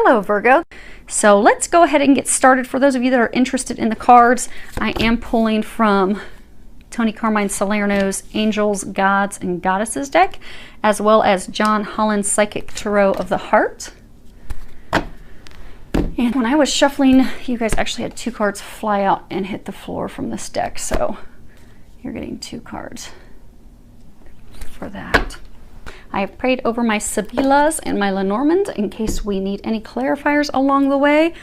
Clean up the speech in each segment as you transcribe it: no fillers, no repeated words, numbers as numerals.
Hello Virgo. So let's go ahead and get started. For those of you that are interested in the cards, I am pulling from Tony Carmine Salerno's Angels, Gods, and Goddesses deck, as well as John Holland's Psychic Tarot of the Heart. And when I was shuffling, you guys actually had two cards fly out and hit the floor from this deck, so you're getting two cards for that. I have prayed over my Sibillas and my Lenormand in case we need any clarifiers along the way.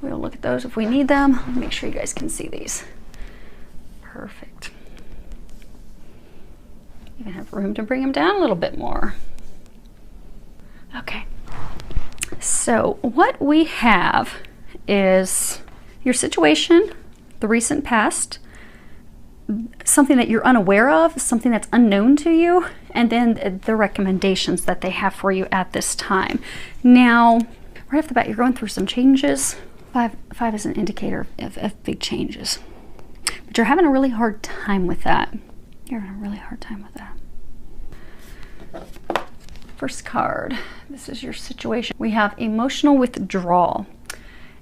We'll look at those if we need them. Let me make sure you guys can see these. Perfect. Even have room to bring them down a little bit more. Okay. So what we have is your situation, the recent past, something that you're unaware of, something that's unknown to you, and then the recommendations that they have for you at this time. Now, right off the bat, you're going through some changes. Five is an indicator of big changes. But you're having a really hard time with that. You're having a really hard time with that. First card, this is your situation. We have emotional withdrawal.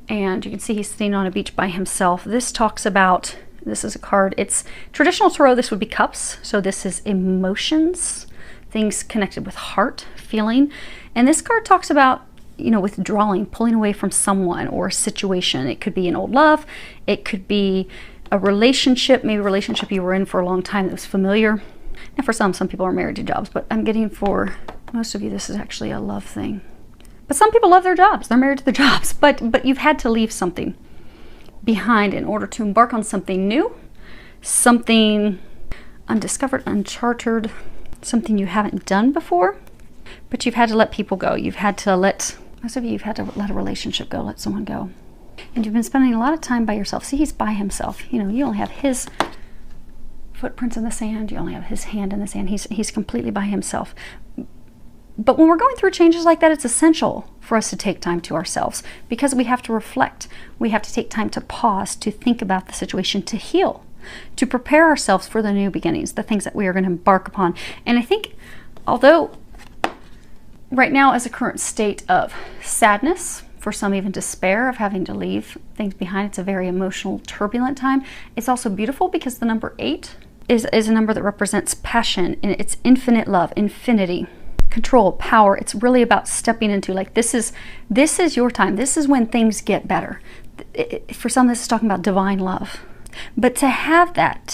And you can see he's sitting on a beach by himself. This talks about, this is a card, it's traditional tarot, this would be cups. So this is emotions, things connected with heart, feeling. And this card talks about, you know, withdrawing, pulling away from someone or a situation. It could be an old love. It could be a relationship, maybe a relationship you were in for a long time that was familiar. And for some people are married to jobs, but I'm getting for most of you, this is actually a love thing. But some people love their jobs. They're married to their jobs, but you've had to leave something behind in order to embark on something new, something undiscovered, uncharted, something you haven't done before, but you've had to let people go. You've had to let, most of you, you've had to let a relationship go, let someone go. And you've been spending a lot of time by yourself. See, he's by himself. You know, you only have his footprints in the sand. You only have his hand in the sand. He's completely by himself. But when we're going through changes like that, it's essential for us to take time to ourselves because we have to reflect. We have to take time to pause, to think about the situation, to heal, to prepare ourselves for the new beginnings, the things that we are going to embark upon. And I think, although right now is a current state of sadness, for some even despair of having to leave things behind, it's a very emotional, turbulent time. It's also beautiful because the number 8 is a number that represents passion, and it's infinite love, infinity, control, power. It's really about stepping into, like, this is your time. This is when things get better. For some, this is talking about divine love. But to have that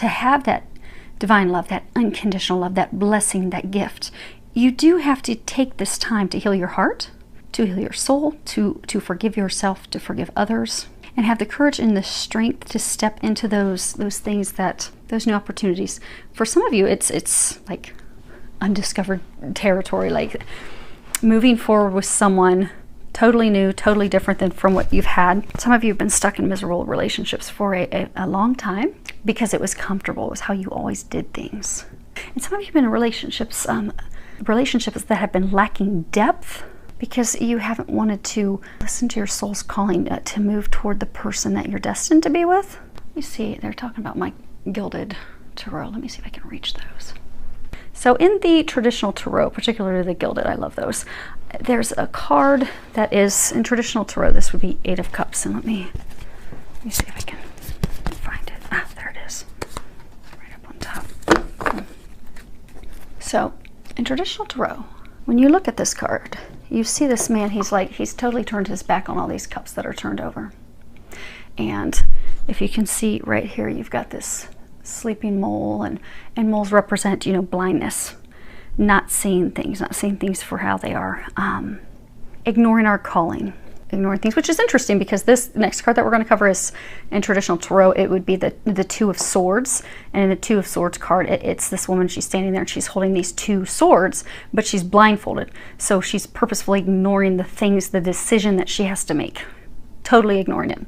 divine love, that unconditional love, that blessing, that gift, you do have to take this time to heal your heart, to heal your soul, to forgive yourself, to forgive others, and have the courage and the strength to step into those things, those new opportunities. For some of you, it's like undiscovered territory, like moving forward with someone totally new, totally different than from what you've had. Some of you have been stuck in miserable relationships for a long time because it was comfortable. It was how you always did things. And some of you have been in relationships that have been lacking depth because you haven't wanted to listen to your soul's calling to move toward the person that you're destined to be with. Let me see, they're talking about my gilded tarot. Let me see if I can reach those. So in the traditional tarot, particularly the gilded, I love those. There's a card that is, in traditional tarot, this would be 8 of Cups. And let me see if I can find it. Ah, there it is. Right up on top. So in traditional tarot, when you look at this card, you see this man, he's totally turned his back on all these cups that are turned over. And if you can see right here, you've got this sleeping mole, and moles represent, you know, blindness, not seeing things for how they are, ignoring our calling, ignoring things, which is interesting because this next card that we're going to cover is, in traditional tarot, it would be the 2 of Swords. And in the 2 of Swords card, it's this woman, she's standing there and she's holding these 2 swords, but she's blindfolded, so she's purposefully ignoring the things, the decision that she has to make, totally ignoring it.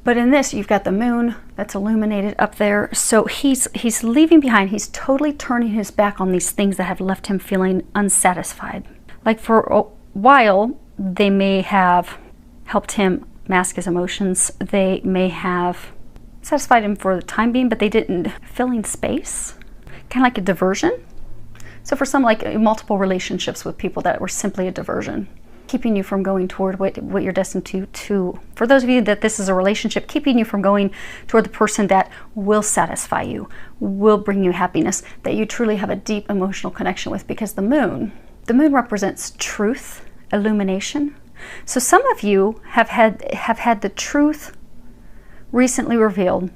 But in this, you've got the moon that's illuminated up there. So he's leaving behind. He's totally turning his back on these things that have left him feeling unsatisfied. Like for a while, they may have helped him mask his emotions. They may have satisfied him for the time being, but they didn't. Filling space, kind of like a diversion. So for some, like multiple relationships with people that were simply a diversion. keeping you from going toward what you're destined to. For those of you that this is a relationship, keeping you from going toward the person that will satisfy you, will bring you happiness, that you truly have a deep emotional connection with, because the moon represents truth, illumination. So some of you have had the truth recently revealed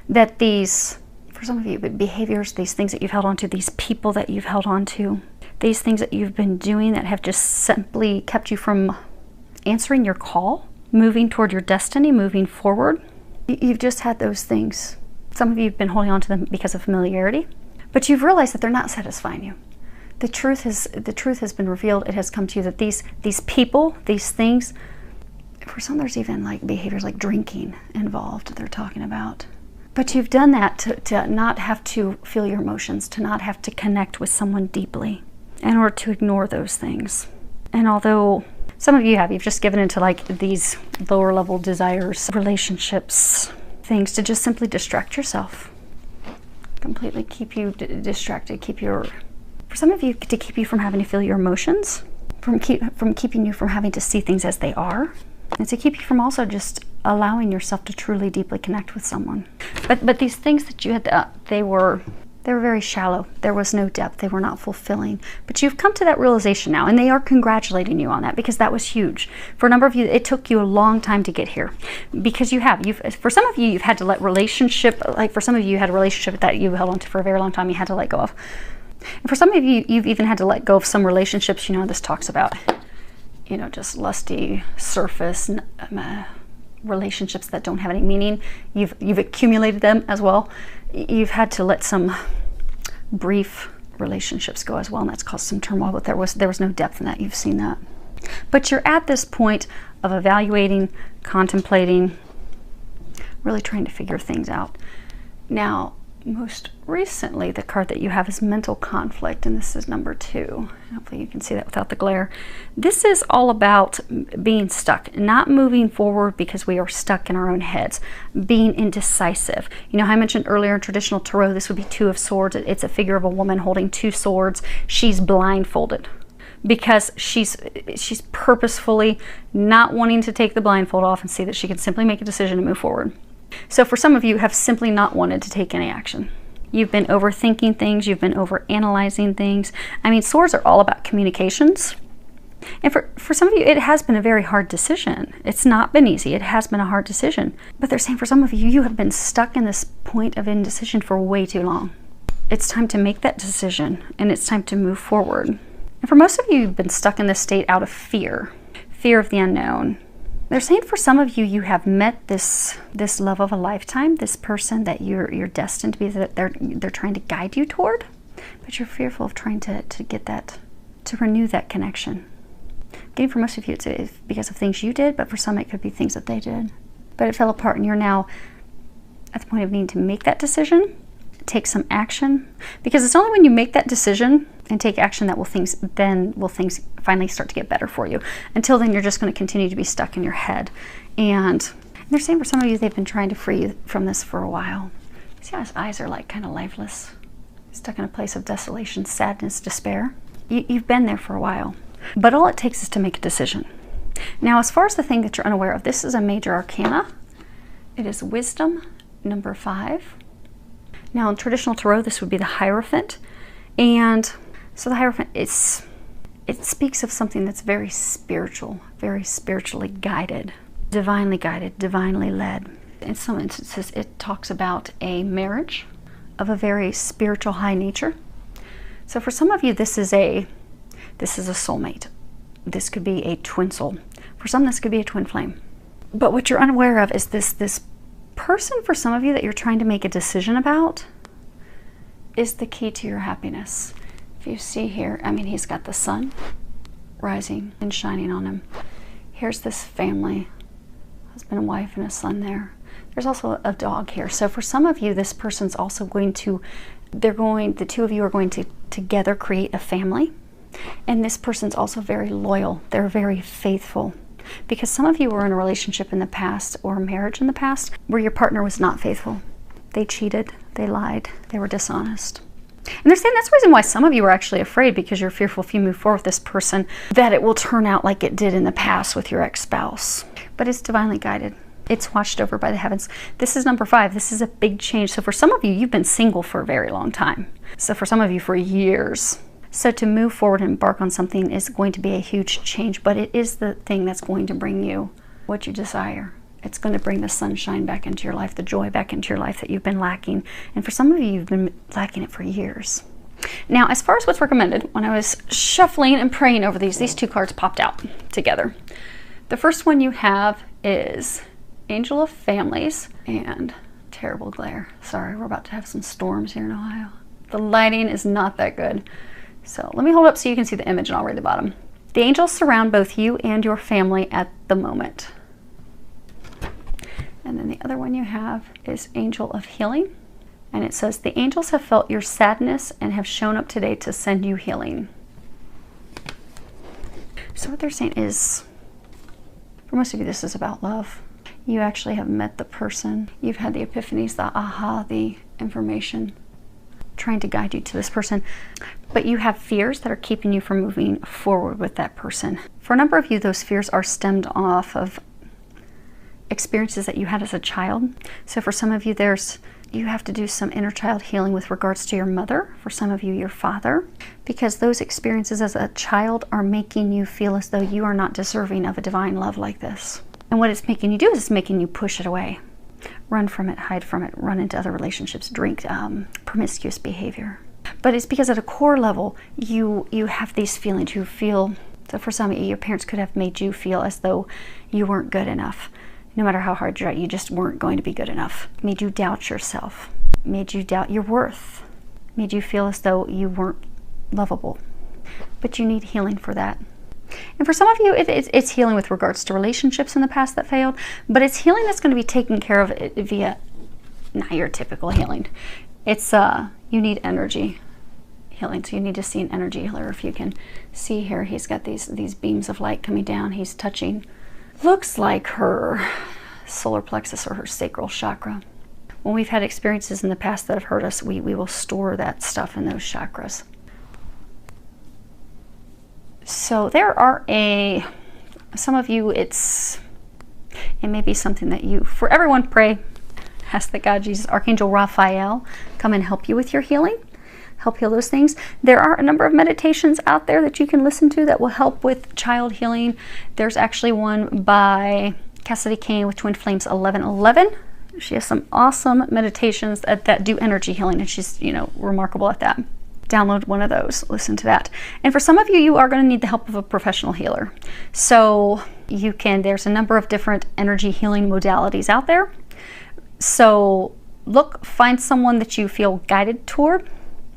that these, for some of you, behaviors, these things that you've held on to, these people that you've held on to, these things that you've been doing that have just simply kept you from answering your call, moving toward your destiny, moving forward. You've just had those things. Some of you have been holding on to them because of familiarity, but you've realized that they're not satisfying you. The truth has been revealed. It has come to you that these people, these things, for some there's even like behaviors like drinking involved they're talking about. But you've done that to not have to feel your emotions, to not have to connect with someone deeply, in order to ignore those things. And although some of you've just given into like these lower level desires, relationships, things to just simply distract yourself, completely keep you distracted, for some of you, to keep you from having to feel your emotions, from keeping you from having to see things as they are, and to keep you from also just allowing yourself to truly deeply connect with someone. But these things that you had, they were very shallow. There was no depth. They were not fulfilling. But you've come to that realization now, and they are congratulating you on that, because that was huge. For a number of you, it took you a long time to get here, because for some of you, you've had to let relationship, like for some of you, you had a relationship that you held on to for a very long time, you had to let go of. And for some of you, you've even had to let go of some relationships, this talks about, just lusty, surface relationships that don't have any meaning. You've accumulated them as well. You've had to let some brief relationships go as well, and that's caused some turmoil, but there was no depth in that. You've seen that. But you're at this point of evaluating, contemplating, really trying to figure things out. Now, most recently, the card that you have is mental conflict, and this is number 2. Hopefully you can see that without the glare. This is all about being stuck, not moving forward because we are stuck in our own heads, being indecisive. How I mentioned earlier in traditional tarot, this would be 2 of Swords. It's a figure of a woman holding 2 swords. She's blindfolded because she's purposefully not wanting to take the blindfold off and see that she can simply make a decision and move forward. So for some of you, have simply not wanted to take any action. You've been overthinking things. You've been overanalyzing things. Swords are all about communications. And for some of you, it has been a very hard decision. It's not been easy. It has been a hard decision. But they're saying for some of you, you have been stuck in this point of indecision for way too long. It's time to make that decision, and it's time to move forward. And for most of you, you've been stuck in this state out of fear of the unknown. They're saying for some of you, you have met this love of a lifetime, this person that you're destined to be, that they're trying to guide you toward, but you're fearful of trying to get that, to renew that connection. Again, for most of you, it's because of things you did, but for some, it could be things that they did. But it fell apart, and you're now at the point of needing to make that decision, take some action, because it's only when you make that decision and take action that will things finally start to get better for you. Until then, you're just going to continue to be stuck in your head. And they're saying for some of you, they've been trying to free you from this for a while. See how his eyes are like kind of lifeless, stuck in a place of desolation, sadness, despair. You've been there for a while, but all it takes is to make a decision. Now, as far as the thing that you're unaware of, this is a major arcana. It is wisdom, number 5. Now, in traditional tarot, this would be the Hierophant. And so the Hierophant, it speaks of something that's very spiritual, very spiritually guided, divinely led. In some instances, it talks about a marriage of a very spiritual high nature. So for some of you, this is a soulmate. This could be a twin soul. For some, this could be a twin flame. But what you're unaware of is this person, for some of you, that you're trying to make a decision about is the key to your happiness. If you see here, he's got the sun rising and shining on him. Here's this family, husband and wife and a son there. There's also a dog here. So for some of you, this person's also the 2 of you are going to together create a family. And this person's also very loyal. They're very faithful. Because some of you were in a relationship in the past or a marriage in the past where your partner was not faithful. They cheated, they lied, they were dishonest. And they're saying that's the reason why some of you are actually afraid, because you're fearful if you move forward with this person that it will turn out like it did in the past with your ex-spouse. But it's divinely guided. It's watched over by the heavens. This is number 5. This is a big change. So for some of you, you've been single for a very long time. So for some of you, for years. So to move forward and embark on something is going to be a huge change, but it is the thing that's going to bring you what you desire. It's going to bring the sunshine back into your life, the joy back into your life that you've been lacking. And for some of you, you've been lacking it for years. Now, as far as what's recommended, when I was shuffling and praying over these 2 cards popped out together. The first one you have is Angel of Families and terrible glare. Sorry, we're about to have some storms here in Ohio. The lighting is not that good. So let me hold up so you can see the image and I'll read the bottom. The angels surround both you and your family at the moment. And then the other one you have is Angel of Healing. And it says, the angels have felt your sadness and have shown up today to send you healing. So what they're saying is, for most of you, this is about love. You actually have met the person. You've had the epiphanies, the aha, the information trying to guide you to this person. But you have fears that are keeping you from moving forward with that person. For a number of you, those fears are stemmed off of experiences that you had as a child. So for some of you, you have to do some inner child healing with regards to your mother. For some of you, your father, because those experiences as a child are making you feel as though you are not deserving of a divine love like this. And what it's making you do is it's making you push it away, run from it, hide from it, run into other relationships, drink, promiscuous behavior. But it's because at a core level, you have these feelings. You feel, so for some of you, your parents could have made you feel as though you weren't good enough. No matter how hard you tried, you just weren't going to be good enough. Made you doubt yourself. Made you doubt your worth. Made you feel as though you weren't lovable. But you need healing for that. And for some of you, it's healing with regards to relationships in the past that failed. But it's healing that's going to be taken care of via not your typical healing. It's you need energy healing. So you need to see an energy healer. If you can see here, he's got these beams of light coming down. He's touching, looks like her solar plexus or her sacral chakra. When we've had experiences in the past that have hurt us, we will store that stuff in those chakras. So there are some of you, it may be something that you, for everyone, pray, ask that God, Jesus, Archangel Raphael, come and help you with your healing, help heal those things. There are a number of meditations out there that you can listen to that will help with child healing. There's actually one by Cassidy Kane with Twin Flames 1111. She has some awesome meditations that do energy healing, and she's, remarkable at that. Download one of those, listen to that. And for some of you, you are going to need the help of a professional healer. So there's a number of different energy healing modalities out there. So find someone that you feel guided toward.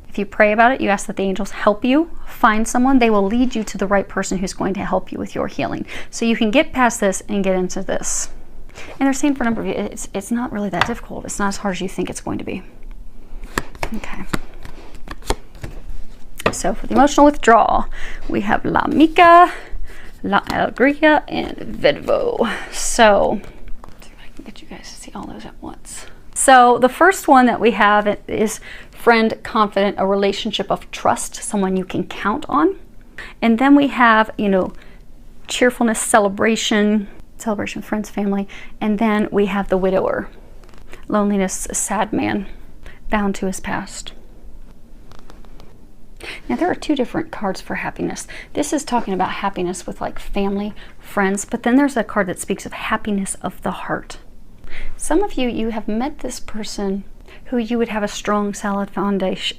If you pray about it, you ask that the angels help you find someone. They will lead you to the right person who's going to help you with your healing. So you can get past this and get into this. And they're saying for a number of you, it's not really that difficult. It's not as hard as you think it's going to be. Okay. So for the emotional withdrawal, we have La Mica, La Alegría, and Virgo. So, let's see if I can get you guys to see all those at once. So the first one that we have is friend, confident, a relationship of trust, someone you can count on. And then we have, cheerfulness, celebration, friends, family. And then we have the widower, loneliness, a sad man, bound to his past. Now there are 2 different cards for happiness. This is talking about happiness with like family, friends, but then there's a card that speaks of happiness of the heart. Some of you have met this person who you would have a strong, solid foundation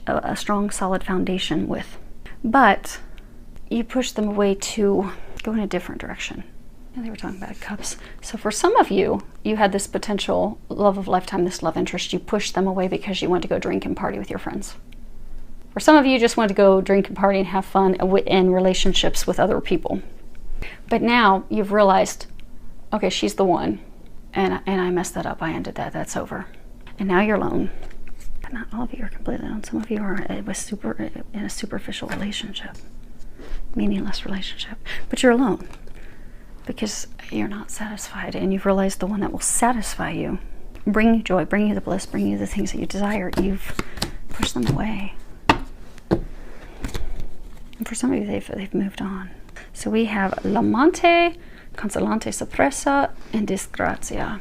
with, but you push them away to go in a different direction. And they were talking about cups. So for some of you, you had this potential love of lifetime, this love interest. You pushed them away because you went to go drink and party with your friends. For some of you, just want to go drink and party and have fun in relationships with other people. But now you've realized, okay, she's the one, and I messed that up. I ended that. That's over. And now you're alone. But not all of you are completely alone. Some of you are in a superficial relationship, meaningless relationship. But you're alone because you're not satisfied, and you've realized the one that will satisfy you, bring you joy, bring you the bliss, bring you the things that you desire. You've pushed them away. And for some of you, they've moved on. So we have l'amante, consolante sorpresa, and disgrazia.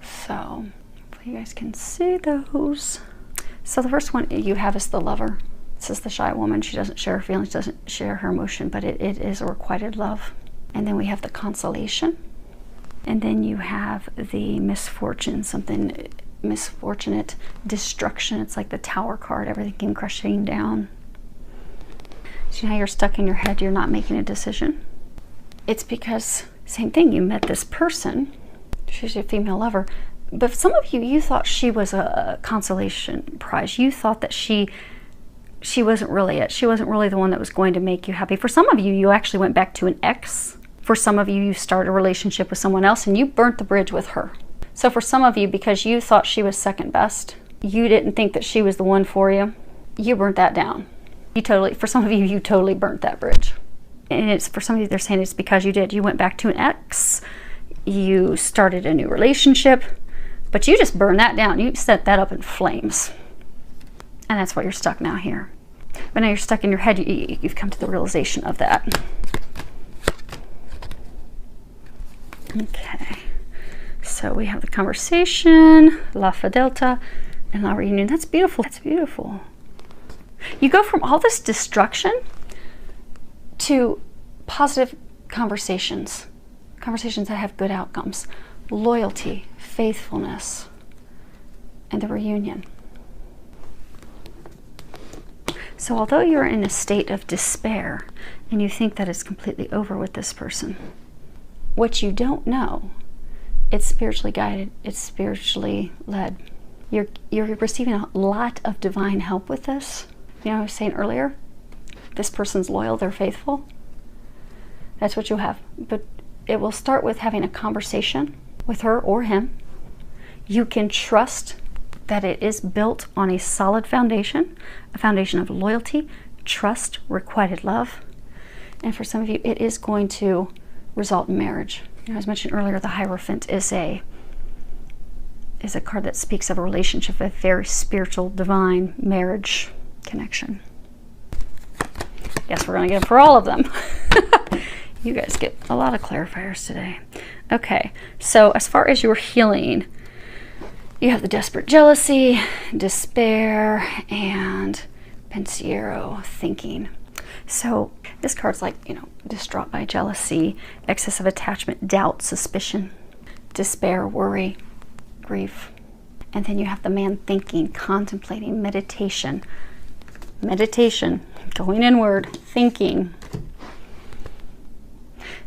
So hopefully you guys can see those. So the first one you have is the lover. This is the shy woman. She doesn't share her feelings, doesn't share her emotion, but it is a requited love. And then we have the consolation. And then you have the misfortune, something misfortunate, destruction. It's like the Tower card, everything came crashing down. See how you're stuck in your head, you're not making a decision? It's because, same thing, you met this person, she's your female lover, but some of you, you thought she was a consolation prize. You thought that she wasn't really it. She wasn't really the one that was going to make you happy. For some of you, you actually went back to an ex. For some of you, you started a relationship with someone else and you burnt the bridge with her. So for some of you, because you thought she was second best, you didn't think that she was the one for you, you burnt that down. For some of you, you totally burnt that bridge. And it's for some of you, they're saying it's because you did. You went back to an ex, you started a new relationship, but you just burned that down. You set that up in flames. And that's why you're stuck now here. But now you're stuck in your head. You've come to the realization of that. Okay. So we have the conversation, la fidelità, and la reunion. That's beautiful. That's beautiful. You go from all this destruction to positive conversations. Conversations that have good outcomes. Loyalty, faithfulness, and the reunion. So although you're in a state of despair and you think that it's completely over with this person, what you don't know, it's spiritually guided, it's spiritually led. You're receiving a lot of divine help with this. You know, I was saying earlier, this person's loyal, they're faithful. That's what you'll have. But it will start with having a conversation with her or him. You can trust that it is built on a solid foundation, a foundation of loyalty, trust, requited love. And for some of you, it is going to result in marriage. You know, as mentioned earlier, the Hierophant is a card that speaks of a relationship, a very spiritual, divine marriage connection. Yes, we're going to get them for all of them. You guys get a lot of clarifiers today. Okay, so as far as your healing, you have the desperate jealousy, despair, and pensiero, thinking. So this card's like, you know, distraught by jealousy, excessive attachment, doubt, suspicion, despair, worry, grief. And then you have the man thinking, contemplating, meditation, going inward, thinking.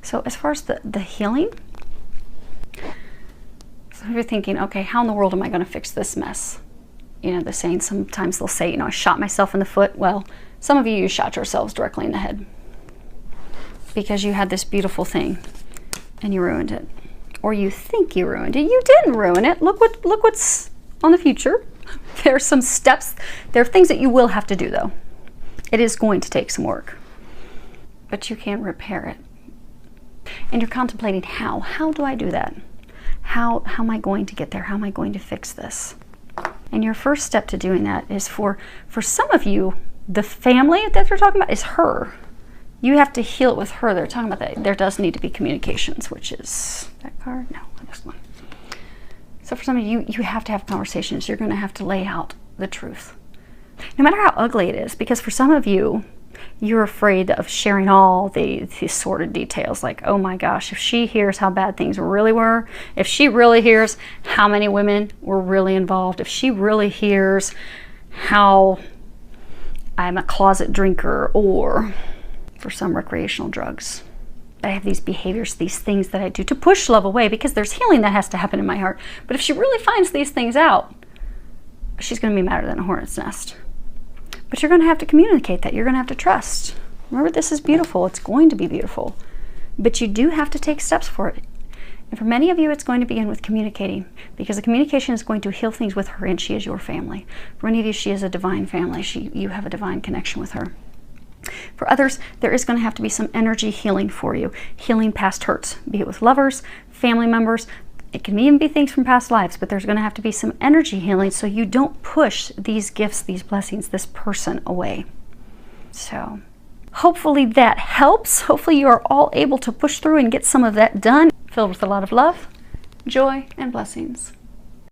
So as far as the healing, so you're thinking, okay, how in the world am I going to fix this mess? You know, the saying, sometimes they'll say, you know, I shot myself in the foot. Well, some of you shot yourselves directly in the head because you had this beautiful thing and you ruined it. Or you think you ruined it. You didn't ruin it. Look what's on the future. There are some steps. There are things that you will have to do, though. It is going to take some work. But you can repair it. And you're contemplating how. How do I do that? How am I going to get there? How am I going to fix this? And your first step to doing that is for some of you, the family that they're talking about is her. You have to heal it with her. They're talking about that. There does need to be communications, which is that card? No, this one. So for some of you, you have to have conversations. You're going to have to lay out the truth. No matter how ugly it is, because for some of you, you're afraid of sharing all the sordid details. Like, oh my gosh, if she hears how bad things really were, if she really hears how many women were really involved, if she really hears how I'm a closet drinker, or for some recreational drugs, I have these behaviors, these things that I do to push love away, because there's healing that has to happen in my heart. But if she really finds these things out, she's going to be madder than a hornet's nest. But you're going to have to communicate that. You're going to have to trust. Remember, this is beautiful. It's going to be beautiful. But you do have to take steps for it. And for many of you, it's going to begin with communicating, because the communication is going to heal things with her, and she is your family. For many of you, she is a divine family. You have a divine connection with her. For others, there is going to have to be some energy healing for you. Healing past hurts, be it with lovers, family members. It can even be things from past lives, but there's going to have to be some energy healing so you don't push these gifts, these blessings, this person away. So hopefully that helps. Hopefully you are all able to push through and get some of that done, filled with a lot of love, joy, and blessings.